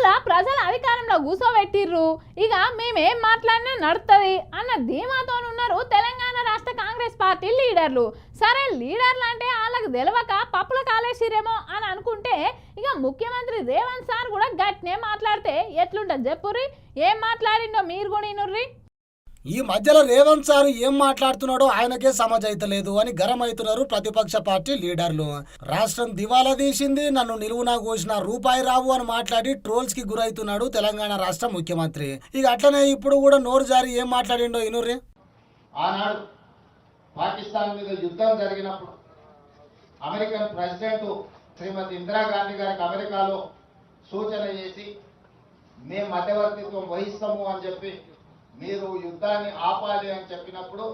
మళ్ళా ప్రజల అధికారంలో కూసోబెట్టిర్రు, ఇక మేమేం మాట్లాడినా నడుతుంది అన్న ధీమాతో ఉన్నారు తెలంగాణ రాష్ట్ర కాంగ్రెస్ పార్టీ లీడర్లు. సరే లీడర్లు అంటే వాళ్ళకి తెలవక పప్పుల కాలేసిరేమో అని అనుకుంటే ఇక ముఖ్యమంత్రి రేవంత్ సార్ కూడా గట్నే మాట్లాడితే ఎట్లుంటుంది చెప్పుర్రి. ఏం మాట్లాడిండో మీరు కూడా ఇనుర్రి. ఈ మధ్యలో రేవంత్ సార్ ఏం మాట్లాడుతున్నాడో ఆయనకే సమజైతలేదు అని గరం అవుతున్నారు ప్రతిపక్ష పార్టీ లీడర్లు. రాష్ట్రం దివాలా తీసింది, నన్ను నిలువునా కోసిన రూపాయి రావు అని మాట్లాడి ట్రోల్స్ కి గురైతున్నాడు తెలంగాణ రాష్ట్ర ముఖ్యమంత్రి. ఇక అట్లనే ఇప్పుడు కూడా నోరు జారి ఏం మాట్లాడిండో ఇనుర్రి. ఆనాడు పాకిస్తాన్ మీద యుద్ధం జరిగినప్పుడు అమెరికన్ ప్రెసిడెంట్ శ్రీమతి ఇందిరాగాంధీ గారికి అమెరికాలో సూచన చేసి మేము మధ్యవర్తిత్వం వహిస్తాము అని చెప్పి మీరు యుద్ధాన్ని ఆపాలి అని చెప్పినప్పుడు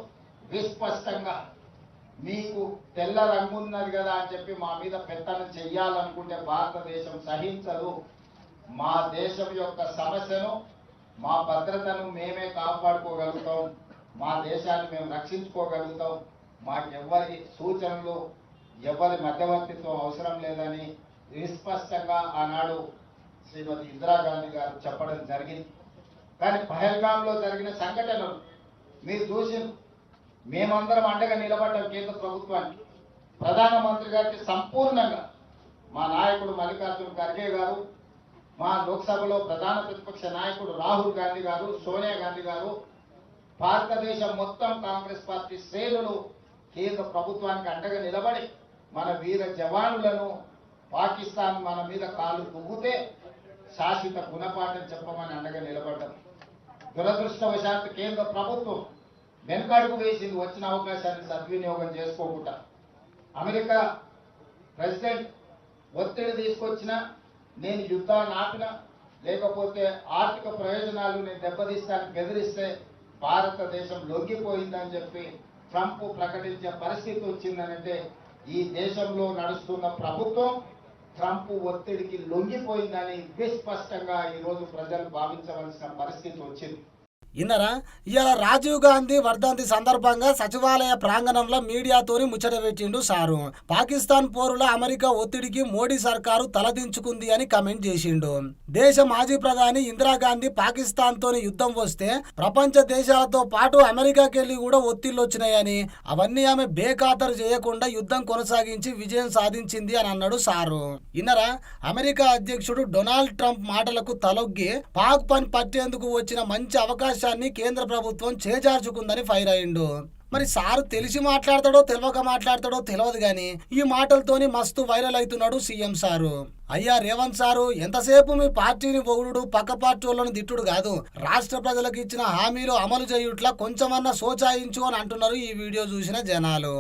విస్పష్టంగా మీకు తెల్ల రంగున్నది కదా అని చెప్పి మా మీద పెత్తనం చెయ్యాలనుకుంటే భారతదేశం సహించదు, మా దేశం యొక్క సమస్యను మా భద్రతను మేమే కాపాడుకోగలుగుతాం, మా దేశాన్ని మేము రక్షించుకోగలుగుతాం, మాకెవ్వరి సూచనలు ఎవరి మధ్యవర్తిత్వం అవసరం లేదని విస్పష్టంగా ఆనాడు శ్రీమతి ఇందిరాగాంధీ గారు చెప్పడం జరిగింది. కానీ పహల్గాంలో జరిగిన సంఘటనలు మీరు చూసి మేమందరం అండగా నిలబడ్డాం కేంద్ర ప్రభుత్వానికి. ప్రధానమంత్రి గారికి సంపూర్ణంగా మా నాయకుడు మల్లికార్జున ఖర్గే గారు, మా లోక్సభలో ప్రధాన ప్రతిపక్ష నాయకుడు రాహుల్ గాంధీ గారు, సోనియా గాంధీ గారు, భారతదేశం మొత్తం కాంగ్రెస్ పార్టీ శ్రేణులు కేంద్ర ప్రభుత్వానికి అండగా నిలబడి మన వీర జవానులను పాకిస్తాన్ మన మీద కాలు దువ్వుతే శాశ్వత గుణపాఠం చెప్పమని అండగా నిలబడ్డాం. దురదృష్టవశాత్తు కేంద్ర ప్రభుత్వం వెనుకడుగు వేసింది, వచ్చిన అవకాశాన్ని సద్వినియోగం చేసుకోకుండా. అమెరికా ప్రెసిడెంట్ ఒత్తిడి తీసుకొచ్చినా, నేను యుద్ధాన్ని ఆపినా, లేకపోతే ఆర్థిక ప్రయోజనాలు నేను దెబ్బతీస్తానికి బెదిరిస్తే భారతదేశం లొంగిపోయిందని చెప్పి ట్రంప్ ప్రకటించే పరిస్థితి వచ్చిందనంటే ఈ దేశంలో నడుస్తున్న ప్రభుత్వం ట్రంప్ ఒత్తిడికి లొంగిపోయిందని విస్పష్టంగా ఈరోజు ప్రజలు భావించవలసిన పరిస్థితి వచ్చింది. ఇన్నరా ఇవాళ రాజీవ్ గాంధీ వర్ధంతి సందర్భంగా సచివాలయ ప్రాంగణంలో మీడియాతోని ముచ్చట పెట్టిండు సారు. పాకిస్తాన్ పోరులో అమెరికా ఒత్తిడికి మోడీ సర్కారు తలదించుకుంది అని కమెంట్ చేసిండు. దేశ మాజీ ప్రధాని ఇందిరాగాంధీ పాకిస్తాన్ తోని యుద్ధం వస్తే ప్రపంచ దేశాలతో పాటు అమెరికాకెళ్లి కూడా ఒత్తిళ్లు వచ్చినాయని, అవన్నీ ఆమె బేఖాతరు చేయకుండా యుద్ధం కొనసాగించి విజయం సాధించింది అని అన్నాడు సారు. ఇన్నరా అమెరికా అధ్యక్షుడు డొనాల్డ్ ట్రంప్ మాటలకు తలొగ్గి పాక్ పని పట్టేందుకు వచ్చిన మంచి అవకాశం కేంద్ర ప్రభుత్వం చేజార్చుకుందని ఫైర్ అయిండు. మరి సారు తెలిసి మాట్లాడతాడో తెలియక మాట్లాడతాడో తెలియదు గాని ఈ మాటలతోని మస్తు వైరల్ అవుతున్నాడు సీఎం సారు. అయ్యా రేవంత్ సారు, ఎంతసేపు మీ పార్టీని పొగుడు పక్క పార్టీ వాళ్ళని తిట్టుడు కాదు, రాష్ట్ర ప్రజలకు ఇచ్చిన హామీలు అమలు చేయుట్లా కొంచెమన్నా సోచాయించు అని అంటున్నారు ఈ వీడియో చూసిన జనాలు.